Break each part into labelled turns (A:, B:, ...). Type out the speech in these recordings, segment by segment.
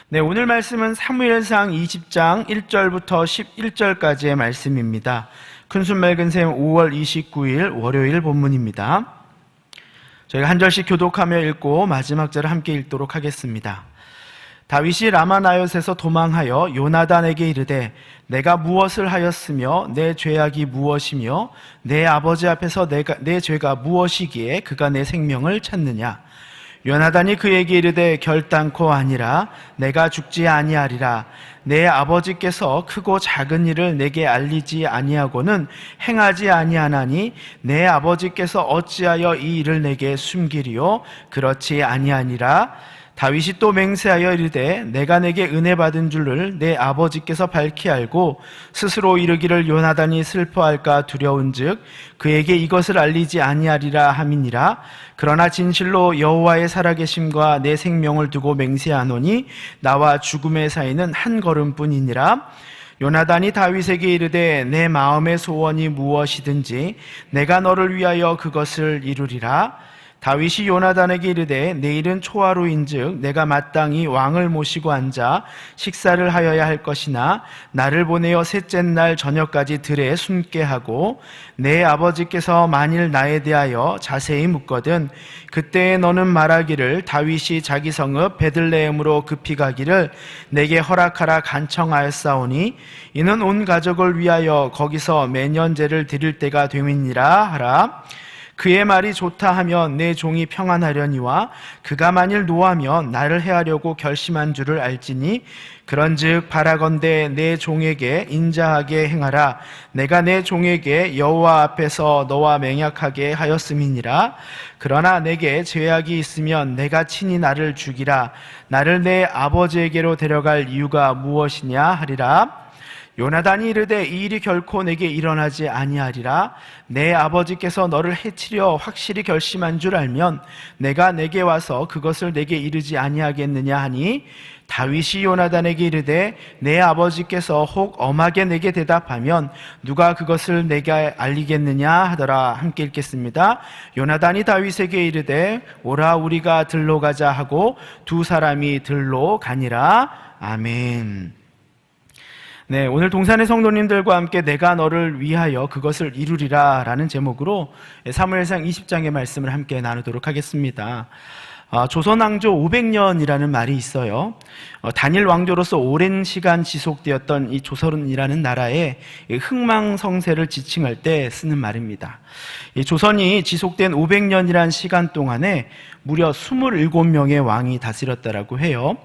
A: 네, 오늘 말씀은 사무엘상 20장 1절부터 11절까지의 말씀입니다. 큰순 맑은 샘 5월 29일 월요일 본문입니다. 저희가 한 절씩 교독하며 읽고 마지막 절을 함께 읽도록 하겠습니다. 다윗이 라마나옳에서 도망하여 요나단에게 이르되 내가 무엇을 하였으며 내 죄악이 무엇이며 내 아버지 앞에서 내 죄가 무엇이기에 그가 내 생명을 찾느냐. 요나단이 그에게 이르되 결단코 아니라 내가 죽지 아니하리라. 내 아버지께서 크고 작은 일을 내게 알리지 아니하고는 행하지 아니하나니 내 아버지께서 어찌하여 이 일을 내게 숨기리요? 그렇지 아니하니라. 다윗이 또 맹세하여 이르되 내가 내게 은혜 받은 줄을 내 아버지께서 밝히 알고 스스로 이르기를 요나단이 슬퍼할까 두려운즉 그에게 이것을 알리지 아니하리라 함이니라. 그러나 진실로 여호와의 살아계심과 내 생명을 두고 맹세하노니 나와 죽음의 사이는 한 걸음뿐이니라. 요나단이 다윗에게 이르되 내 마음의 소원이 무엇이든지 내가 너를 위하여 그것을 이루리라. 다윗이 요나단에게 이르되 내일은 초하루인즉 내가 마땅히 왕을 모시고 앉아 식사를 하여야 할 것이나 나를 보내어 셋째 날 저녁까지 들에 숨게 하고 내 아버지께서 만일 나에 대하여 자세히 묻거든 그때에 너는 말하기를 다윗이 자기 성읍 베들레헴으로 급히 가기를 내게 허락하라 간청하였사오니 이는 온 가족을 위하여 거기서 매년 제를 드릴 때가 됨이니라 하라. 그의 말이 좋다 하면 내 종이 평안하려니와 그가 만일 노하면 나를 해하려고 결심한 줄을 알지니 그런즉 바라건대 내 종에게 인자하게 행하라. 내가 내 종에게 여호와 앞에서 너와 맹약하게 하였음이니라. 그러나 내게 죄악이 있으면 내가 친히 나를 죽이라. 나를 내 아버지에게로 데려갈 이유가 무엇이냐 하리라. 요나단이 이르되 이 일이 결코 내게 일어나지 아니하리라. 내 아버지께서 너를 해치려 확실히 결심한 줄 알면 내가 내게 와서 그것을 내게 이르지 아니하겠느냐 하니 다윗이 요나단에게 이르되 내 아버지께서 혹 엄하게 내게 대답하면 누가 그것을 내게 알리겠느냐 하더라. 함께 읽겠습니다. 요나단이 다윗에게 이르되 오라 우리가 들로 가자 하고 두 사람이 들로 가니라. 아멘. 네, 오늘 동산의 성도님들과 함께 내가 너를 위하여 그것을 이루리라 라는 제목으로 사무엘상 20장의 말씀을 함께 나누도록 하겠습니다. 조선 왕조 500년이라는 말이 있어요. 단일 왕조로서 오랜 시간 지속되었던 이 조선이라는 나라의 흥망성쇠를 지칭할 때 쓰는 말입니다. 이 조선이 지속된 500년이라는 시간 동안에 무려 27명의 왕이 다스렸다라고 해요.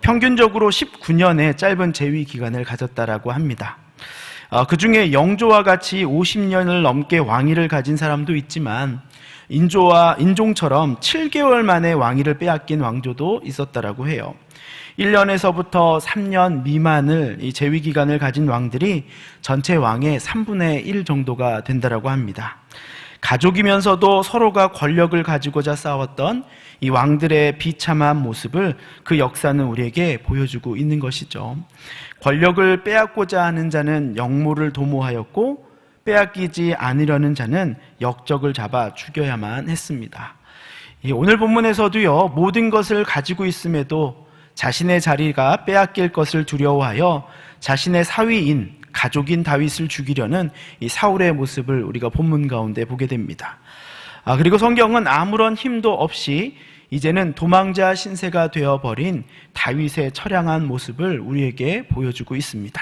A: 평균적으로 19년의 짧은 재위 기간을 가졌다라고 합니다. 그 중에 영조와 같이 50년을 넘게 왕위를 가진 사람도 있지만 인종처럼 7개월 만에 왕위를 빼앗긴 왕조도 있었다라고 해요. 1년에서부터 3년 미만을 이 재위 기간을 가진 왕들이 전체 왕의 3분의 1 정도가 된다라고 합니다. 가족이면서도 서로가 권력을 가지고자 싸웠던 이 왕들의 비참한 모습을 그 역사는 우리에게 보여주고 있는 것이죠. 권력을 빼앗고자 하는 자는 역모를 도모하였고 빼앗기지 않으려는 자는 역적을 잡아 죽여야만 했습니다. 오늘 본문에서도요, 모든 것을 가지고 있음에도 자신의 자리가 빼앗길 것을 두려워하여 자신의 사위인 가족인 다윗을 죽이려는 이 사울의 모습을 우리가 본문 가운데 보게 됩니다. 그리고 성경은 아무런 힘도 없이 이제는 도망자 신세가 되어버린 다윗의 처량한 모습을 우리에게 보여주고 있습니다.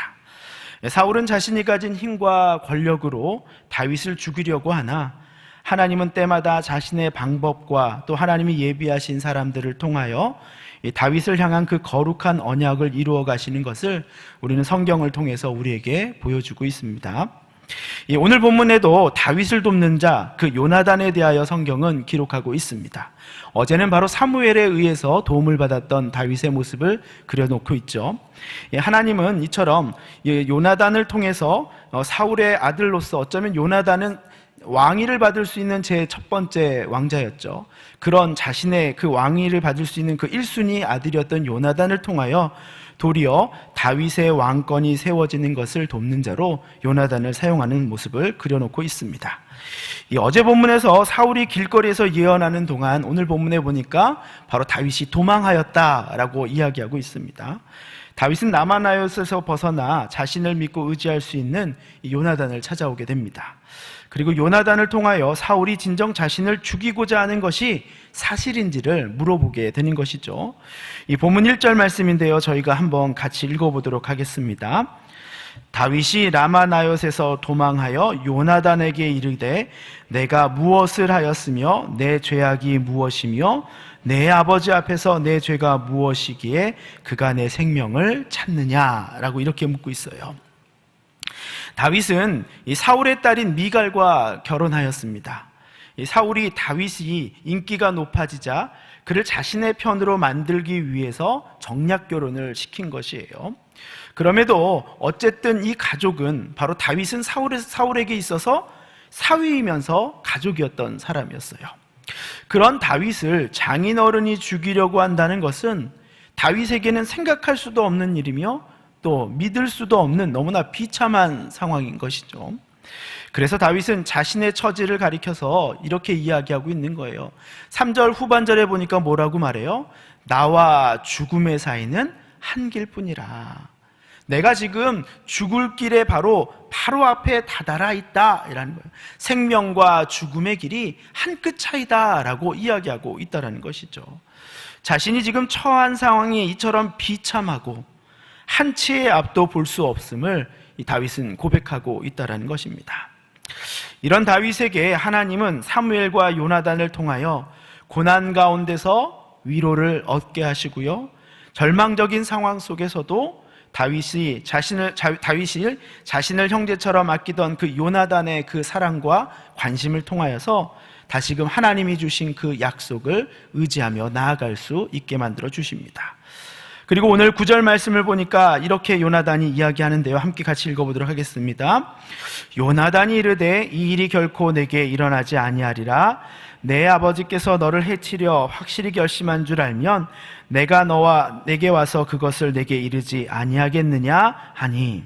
A: 사울은 자신이 가진 힘과 권력으로 다윗을 죽이려고 하나 하나님은 때마다 자신의 방법과 또 하나님이 예비하신 사람들을 통하여 다윗을 향한 그 거룩한 언약을 이루어 가시는 것을 우리는 성경을 통해서 우리에게 보여주고 있습니다. 오늘 본문에도 다윗을 돕는 자, 그 요나단에 대하여 성경은 기록하고 있습니다. 어제는 바로 사무엘에 의해서 도움을 받았던 다윗의 모습을 그려놓고 있죠. 하나님은 이처럼 요나단을 통해서 사울의 아들로서 어쩌면 요나단은 왕위를 받을 수 있는 제 첫 번째 왕자였죠. 그런 자신의 그 왕위를 받을 수 있는 그 1순위 아들이었던 요나단을 통하여 도리어 다윗의 왕권이 세워지는 것을 돕는 자로 요나단을 사용하는 모습을 그려놓고 있습니다. 이 어제 본문에서 사울이 길거리에서 예언하는 동안 오늘 본문에 보니까 바로 다윗이 도망하였다라고 이야기하고 있습니다. 다윗은 라마나요스에서 벗어나 자신을 믿고 의지할 수 있는 요나단을 찾아오게 됩니다. 그리고 요나단을 통하여 사울이 진정 자신을 죽이고자 하는 것이 사실인지를 물어보게 되는 것이죠. 이 본문 1절 말씀인데요, 저희가 한번 같이 읽어보도록 하겠습니다. 다윗이 라마나요스에서 도망하여 요나단에게 이르되 내가 무엇을 하였으며 내 죄악이 무엇이며 내 아버지 앞에서 내 죄가 무엇이기에 그가 내 생명을 찾느냐라고 이렇게 묻고 있어요. 다윗은 이 사울의 딸인 미갈과 결혼하였습니다. 이 사울이 다윗이 인기가 높아지자 그를 자신의 편으로 만들기 위해서 정략 결혼을 시킨 것이에요. 그럼에도 어쨌든 이 가족은 바로 다윗은 사울에게 있어서 사위이면서 가족이었던 사람이었어요. 그런 다윗을 장인어른이 죽이려고 한다는 것은 다윗에게는 생각할 수도 없는 일이며 또 믿을 수도 없는 너무나 비참한 상황인 것이죠. 그래서 다윗은 자신의 처지를 가리켜서 이렇게 이야기하고 있는 거예요. 3절 후반절에 보니까 뭐라고 말해요? 나와 죽음의 사이는 한 길뿐이라. 내가 지금 죽을 길에 바로 앞에 다다라 있다 이라는 거예요. 생명과 죽음의 길이 한 끗 차이다라고 이야기하고 있다는 것이죠. 자신이 지금 처한 상황이 이처럼 비참하고 한치의 앞도 볼 수 없음을 이 다윗은 고백하고 있다는 것입니다. 이런 다윗에게 하나님은 사무엘과 요나단을 통하여 고난 가운데서 위로를 얻게 하시고요, 절망적인 상황 속에서도 다윗이 자신을 형제처럼 아끼던 그 요나단의 그 사랑과 관심을 통하여서 다시금 하나님이 주신 그 약속을 의지하며 나아갈 수 있게 만들어 주십니다. 그리고 오늘 9절 말씀을 보니까 이렇게 요나단이 이야기하는데요, 함께 같이 읽어보도록 하겠습니다. 요나단이 이르되 이 일이 결코 내게 일어나지 아니하리라. 내 아버지께서 너를 해치려 확실히 결심한 줄 알면 내가 내게 와서 그것을 내게 이르지 아니하겠느냐 하니,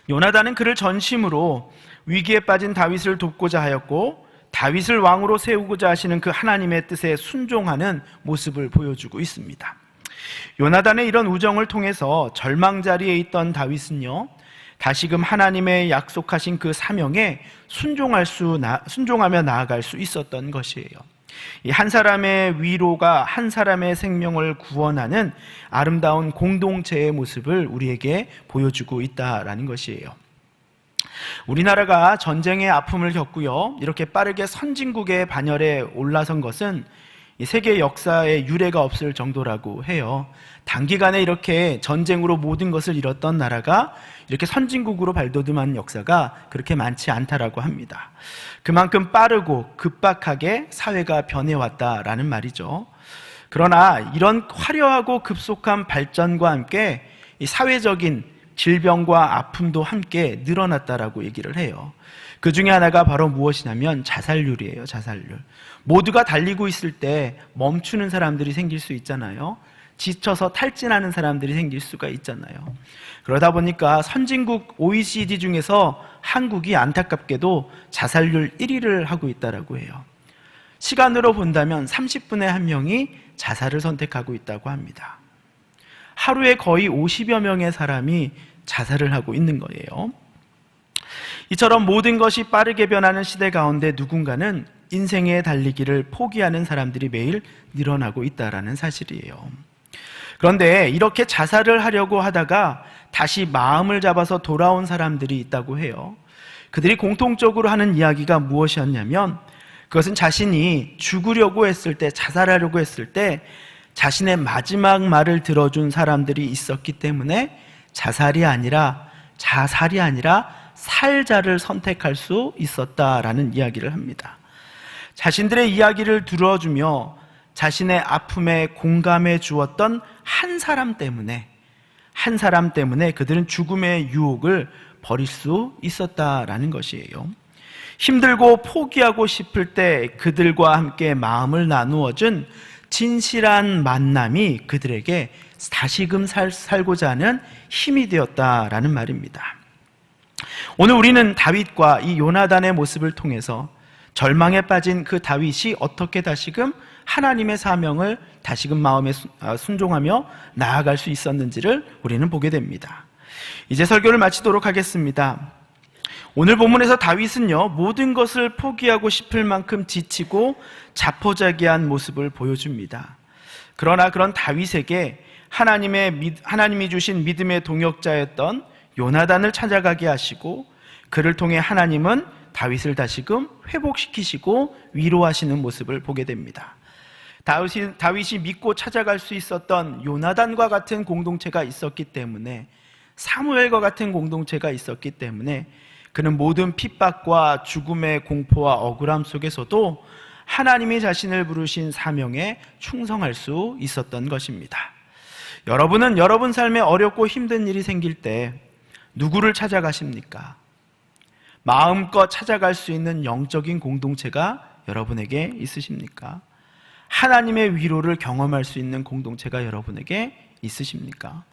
A: 요나단은 그를 전심으로 위기에 빠진 다윗을 돕고자 하였고 다윗을 왕으로 세우고자 하시는 그 하나님의 뜻에 순종하는 모습을 보여주고 있습니다. 요나단의 이런 우정을 통해서 절망 자리에 있던 다윗은요, 다시금 하나님의 약속하신 그 사명에 순종하며 나아갈 수 있었던 것이에요. 이 한 사람의 위로가 한 사람의 생명을 구원하는 아름다운 공동체의 모습을 우리에게 보여주고 있다라는 것이에요. 우리나라가 전쟁의 아픔을 겪고요, 이렇게 빠르게 선진국의 반열에 올라선 것은 이 세계 역사에 유례가 없을 정도라고 해요. 단기간에 이렇게 전쟁으로 모든 것을 잃었던 나라가 이렇게 선진국으로 발돋움한 역사가 그렇게 많지 않다라고 합니다. 그만큼 빠르고 급박하게 사회가 변해왔다라는 말이죠. 그러나 이런 화려하고 급속한 발전과 함께 이 사회적인 질병과 아픔도 함께 늘어났다라고 얘기를 해요. 그 중에 하나가 바로 무엇이냐면 자살률이에요. 자살률. 모두가 달리고 있을 때 멈추는 사람들이 생길 수 있잖아요. 지쳐서 탈진하는 사람들이 생길 수가 있잖아요. 그러다 보니까 선진국 OECD 중에서 한국이 안타깝게도 자살률 1위를 하고 있다라고 해요. 시간으로 본다면 30분에 한 명이 자살을 선택하고 있다고 합니다. 하루에 거의 50여 명의 사람이 자살을 하고 있는 거예요. 이처럼 모든 것이 빠르게 변하는 시대 가운데 누군가는 인생의 달리기를 포기하는 사람들이 매일 늘어나고 있다는 사실이에요. 그런데 이렇게 자살을 하려고 하다가 다시 마음을 잡아서 돌아온 사람들이 있다고 해요. 그들이 공통적으로 하는 이야기가 무엇이었냐면, 그것은 자신이 죽으려고 했을 때, 자살하려고 했을 때 자신의 마지막 말을 들어준 사람들이 있었기 때문에 자살이 아니라 살자를 선택할 수 있었다라는 이야기를 합니다. 자신들의 이야기를 들어주며 자신의 아픔에 공감해 주었던 한 사람 때문에 그들은 죽음의 유혹을 버릴 수 있었다라는 것이에요. 힘들고 포기하고 싶을 때 그들과 함께 마음을 나누어준 진실한 만남이 그들에게 다시금 살고자 하는 힘이 되었다라는 말입니다. 오늘 우리는 다윗과 이 요나단의 모습을 통해서 절망에 빠진 그 다윗이 어떻게 다시금 하나님의 사명을 다시금 마음에 순종하며 나아갈 수 있었는지를 우리는 보게 됩니다. 이제 설교를 마치도록 하겠습니다. 오늘 본문에서 다윗은요, 모든 것을 포기하고 싶을 만큼 지치고 자포자기한 모습을 보여줍니다. 그러나 그런 다윗에게 하나님이 주신 믿음의 동역자였던 요나단을 찾아가게 하시고, 그를 통해 하나님은 다윗을 다시금 회복시키시고 위로하시는 모습을 보게 됩니다. 다윗이 믿고 찾아갈 수 있었던 요나단과 같은 공동체가 있었기 때문에, 사무엘과 같은 공동체가 있었기 때문에 그는 모든 핍박과 죽음의 공포와 억울함 속에서도 하나님이 자신을 부르신 사명에 충성할 수 있었던 것입니다. 여러분은 여러분 삶에 어렵고 힘든 일이 생길 때 누구를 찾아가십니까? 마음껏 찾아갈 수 있는 영적인 공동체가 여러분에게 있으십니까? 하나님의 위로를 경험할 수 있는 공동체가 여러분에게 있으십니까?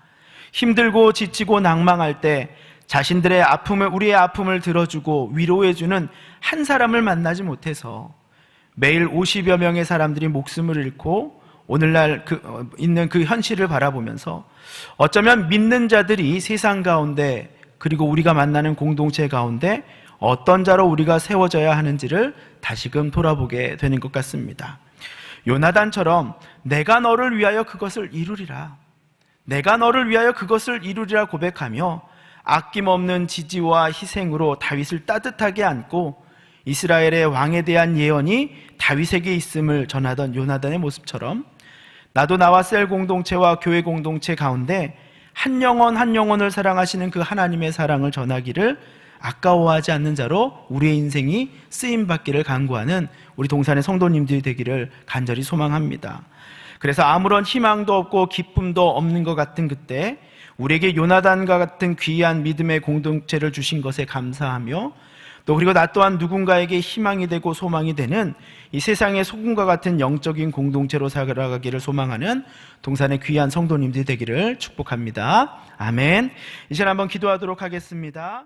A: 힘들고 지치고 낭망할 때 자신들의 아픔을, 우리의 아픔을 들어주고 위로해주는 한 사람을 만나지 못해서 매일 50여 명의 사람들이 목숨을 잃고 오늘날 있는 그 현실을 바라보면서 어쩌면 믿는 자들이 세상 가운데, 그리고 우리가 만나는 공동체 가운데 어떤 자로 우리가 세워져야 하는지를 다시금 돌아보게 되는 것 같습니다. 요나단처럼 내가 너를 위하여 그것을 이루리라, 내가 너를 위하여 그것을 이루리라 고백하며 아낌없는 지지와 희생으로 다윗을 따뜻하게 안고 이스라엘의 왕에 대한 예언이 다윗에게 있음을 전하던 요나단의 모습처럼, 나도 나와 셀 공동체와 교회 공동체 가운데 한 영혼을 사랑하시는 그 하나님의 사랑을 전하기를 아까워하지 않는 자로 우리의 인생이 쓰임받기를 간구하는 우리 동산의 성도님들이 되기를 간절히 소망합니다. 그래서 아무런 희망도 없고 기쁨도 없는 것 같은 그때 우리에게 요나단과 같은 귀한 믿음의 공동체를 주신 것에 감사하며, 또 그리고 나 또한 누군가에게 희망이 되고 소망이 되는 이 세상의 소금과 같은 영적인 공동체로 살아가기를 소망하는 동산의 귀한 성도님들이 되기를 축복합니다. 아멘. 이제 한번 기도하도록 하겠습니다.